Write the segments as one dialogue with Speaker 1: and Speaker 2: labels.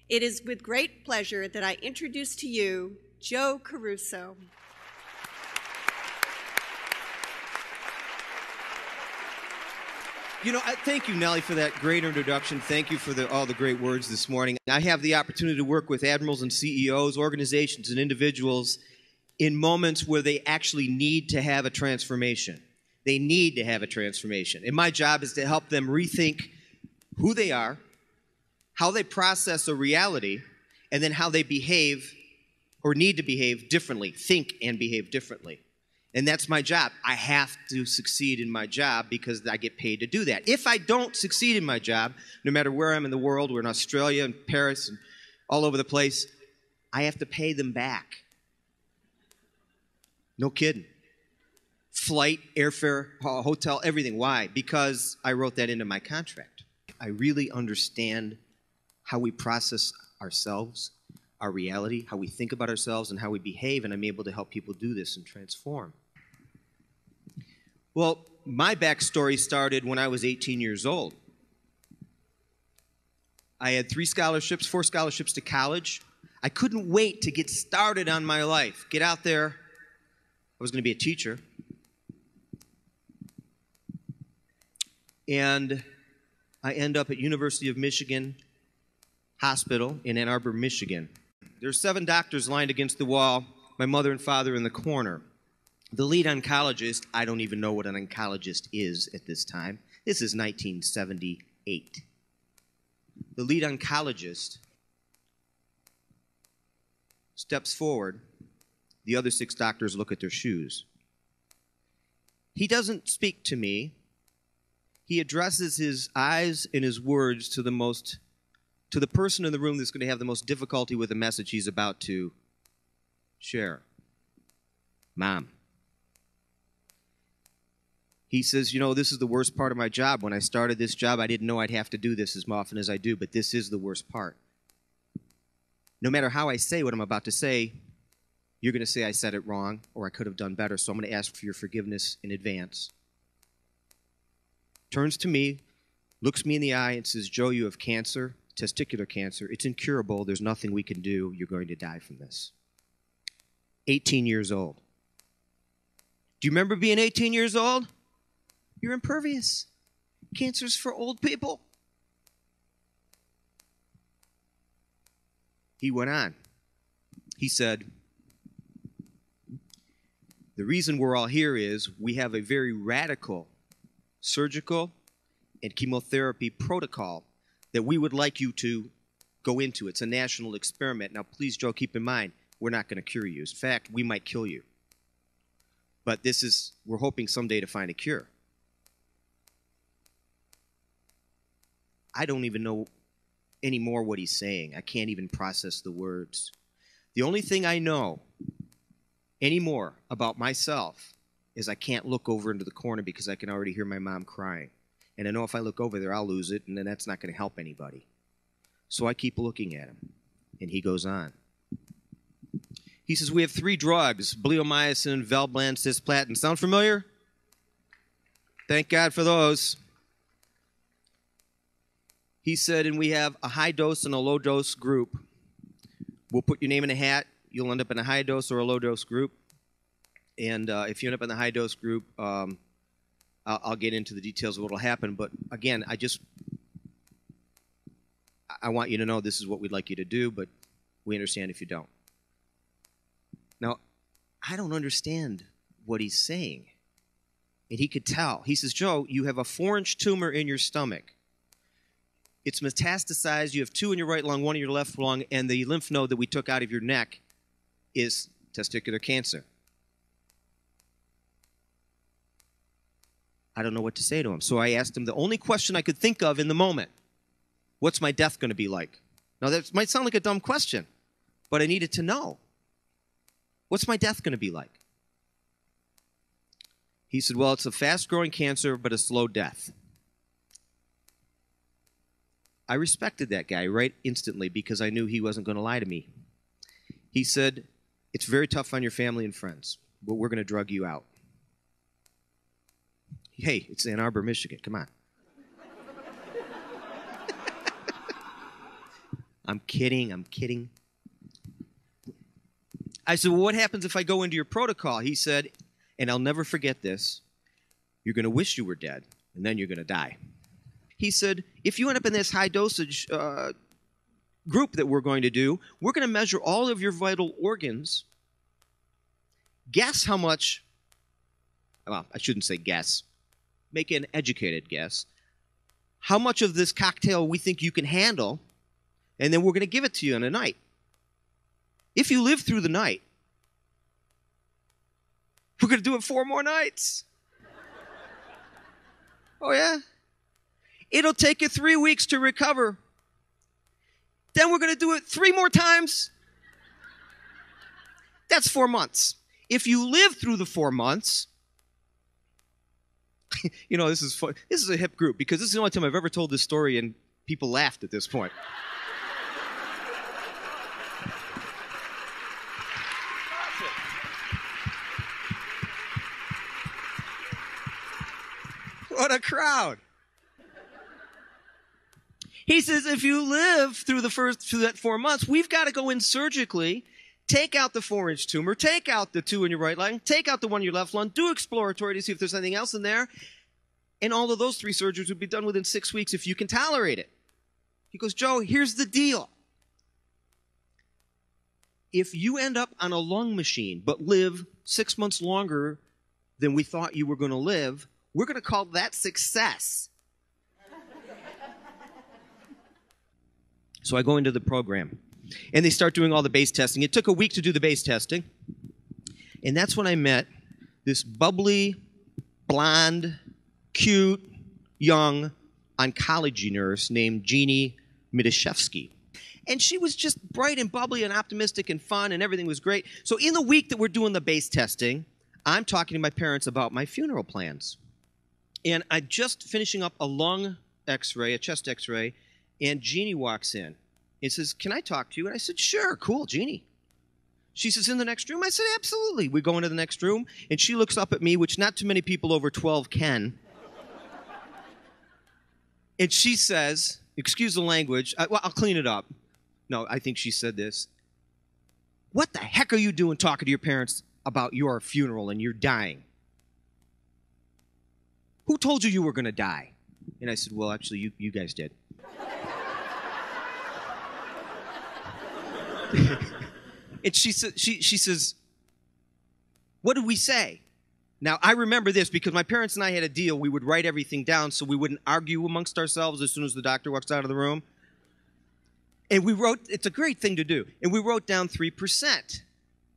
Speaker 1: It is with great pleasure that I introduce to you Joe Caruso.
Speaker 2: Thank you, Nellie, for that great introduction. Thank you for all the great words this morning. I have the opportunity to work with admirals and CEOs, organizations, and individuals in moments where they actually need to have a transformation. They need to have a transformation. And my job is to help them rethink who they are, how they process a reality, and then how they behave or need to behave differently, think and behave differently. And that's my job. I have to succeed in my job because I get paid to do that. If I don't succeed in my job, no matter where I'm in the world, we're in Australia and Paris and all over the place, I have to pay them back. No kidding. Flight, airfare, hotel, everything. Why? Because I wrote that into my contract. I really understand how we process ourselves, our reality, how we think about ourselves, and how we behave, and I'm able to help people do this and transform. Well, my backstory started when I was 18 years old. I had 4 scholarships to college. I couldn't wait to get started on my life, get out there. I was going to be a teacher. And I end up at University of Michigan Hospital in Ann Arbor, Michigan. There are 7 doctors lined against the wall, my mother and father in the corner. The lead oncologist, I don't even know what an oncologist is at this time. This is 1978. The lead oncologist steps forward. The other 6 doctors look at their shoes. He doesn't speak to me. He addresses his eyes and his words to the person in the room that's going to have the most difficulty with the message he's about to share. Mom. He says, this is the worst part of my job. When I started this job, I didn't know I'd have to do this as often as I do, but this is the worst part. No matter how I say what I'm about to say, you're going to say I said it wrong or I could have done better, so I'm going to ask for your forgiveness in advance. Turns to me, looks me in the eye and says, Joe, you have cancer, testicular cancer. It's incurable. There's nothing we can do. You're going to die from this. 18 years old. Do you remember being 18 years old? You're impervious. Cancer's for old people. He went on. He said, the reason we're all here is we have a very radical surgical and chemotherapy protocol that we would like you to go into. It's a national experiment. Now, please, Joe, keep in mind, we're not going to cure you. In fact, we might kill you. But we're hoping someday to find a cure. I don't even know anymore what he's saying. I can't even process the words. The only thing I know anymore about myself is I can't look over into the corner because I can already hear my mom crying. And I know if I look over there, I'll lose it, and then that's not going to help anybody. So I keep looking at him, and he goes on. He says, we have 3 drugs, bleomycin, Velblan, cisplatin. Sound familiar? Thank God for those. He said, and we have a high dose and a low dose group. We'll put your name in a hat. You'll end up in a high dose or a low dose group. And if you end up in the high dose group, I'll get into the details of what will happen. But again, I want you to know this is what we'd like you to do, but we understand if you don't. Now, I don't understand what he's saying. And he could tell. He says, Joe, you have a 4-inch tumor in your stomach. It's metastasized. You have 2 in your right lung, 1 in your left lung, and the lymph node that we took out of your neck is testicular cancer. I don't know what to say to him. So I asked him the only question I could think of in the moment. What's my death going to be like? Now, that might sound like a dumb question, but I needed to know. What's my death going to be like? He said, well, it's a fast-growing cancer, but a slow death. I respected that guy right instantly because I knew he wasn't going to lie to me. He said, it's very tough on your family and friends, but we're going to drug you out. Hey, it's Ann Arbor, Michigan. Come on. I'm kidding. I said, well, what happens if I go into your protocol? He said, and I'll never forget this, you're going to wish you were dead, and then you're going to die. He said, if you end up in this high dosage group that we're going to do, we're going to measure all of your vital organs. Guess how much, well, I shouldn't say guess, make an educated guess, how much of this cocktail we think you can handle, and then we're going to give it to you in a night. If you live through the night, we're going to do it 4 more nights. Oh, yeah? It'll take you 3 weeks to recover. Then we're going to do it 3 more times. That's 4 months. If you live through the 4 months, you know, this is fun. This is a hip group because this is the only time I've ever told this story and people laughed at this point. What a crowd. He says, if you live through that 4 months, we've got to go in surgically, take out the 4-inch tumor, take out the 2 in your right lung, take out the 1 in your left lung, do exploratory to see if there's anything else in there. And all of those 3 surgeries would be done within 6 weeks if you can tolerate it. He goes, Joe, here's the deal. If you end up on a lung machine but live 6 months longer than we thought you were going to live, we're going to call that success. So I go into the program, and they start doing all the base testing. It took a week to do the base testing, and that's when I met this bubbly, blonde, cute, young oncology nurse named Jeannie Midashevsky. And she was just bright and bubbly and optimistic and fun, and everything was great. So in the week that we're doing the base testing, I'm talking to my parents about my funeral plans. And I'm just finishing up a lung x-ray, a chest x-ray, and Jeannie walks in and says, can I talk to you? And I said, sure, cool, Jeannie. She says, in the next room? I said, absolutely. We go into the next room, and she looks up at me, which not too many people over 12 can. And she says, excuse the language, well, I'll clean it up. No, I think she said this. What the heck are you doing talking to your parents about your funeral and you're dying? Who told you you were going to die? And I said, well, actually, you guys did. And she says, what did we say? Now, I remember this because my parents and I had a deal. We would write everything down so we wouldn't argue amongst ourselves as soon as the doctor walks out of the room. And we wrote, it's a great thing to do, and we wrote down 3%.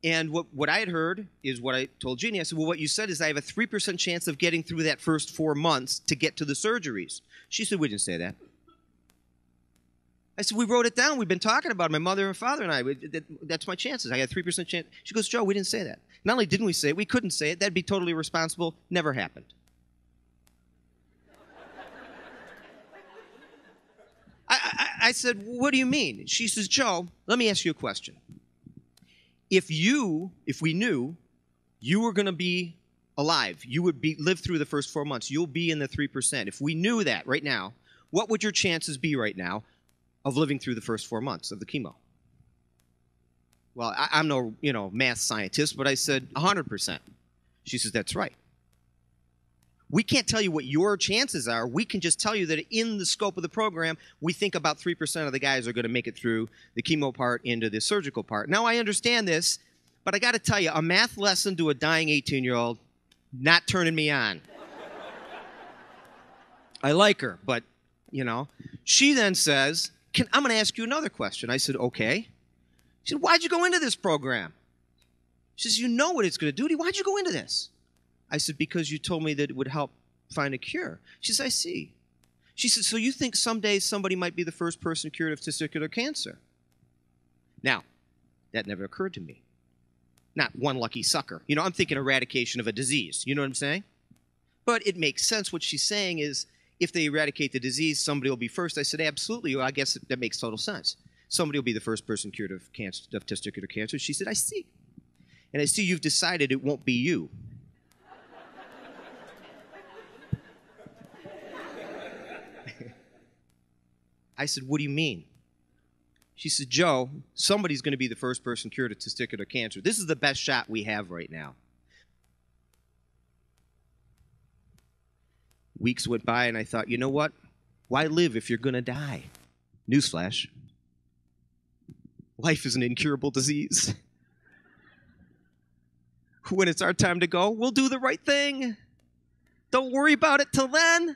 Speaker 2: And what I had heard is what I told Jeannie. I said, well, what you said is I have a 3% chance of getting through that first 4 months to get to the surgeries. She said, we didn't say that. I said, we wrote it down. We've been talking about it, my mother and father and I. That's my chances. I got a 3% chance. She goes, Joe, we didn't say that. Not only didn't we say it, we couldn't say it. That'd be totally irresponsible. Never happened. I said, what do you mean? She says, Joe, let me ask you a question. If we knew you were going to be alive, you would live through the first 4 months, you'll be in the 3%. If we knew that right now, what would your chances be right now of living through the first 4 months of the chemo? Well, I'm no, math scientist, but I said 100%. She says, that's right. We can't tell you what your chances are. We can just tell you that in the scope of the program, we think about 3% of the guys are going to make it through the chemo part into the surgical part. Now, I understand this, but I got to tell you, a math lesson to a dying 18-year-old, not turning me on. I like her, but, She then says, I'm going to ask you another question. I said, okay. She said, why'd you go into this program? She says, you know what it's going to do. Why'd you go into this? I said, because you told me that it would help find a cure. She says, I see. She said, so you think someday somebody might be the first person cured of testicular cancer? Now, that never occurred to me. Not one lucky sucker. I'm thinking eradication of a disease. You know what I'm saying? But it makes sense. What she's saying is, if they eradicate the disease, somebody will be first. I said, absolutely. Well, I guess that makes total sense. Somebody will be the first person cured of testicular cancer. She said, I see. And I see you've decided it won't be you. I said, what do you mean? She said, Joe, somebody's going to be the first person cured of testicular cancer. This is the best shot we have right now. Weeks went by, and I thought, you know what? Why live if you're going to die? Newsflash. Life is an incurable disease. When it's our time to go, we'll do the right thing. Don't worry about it till then.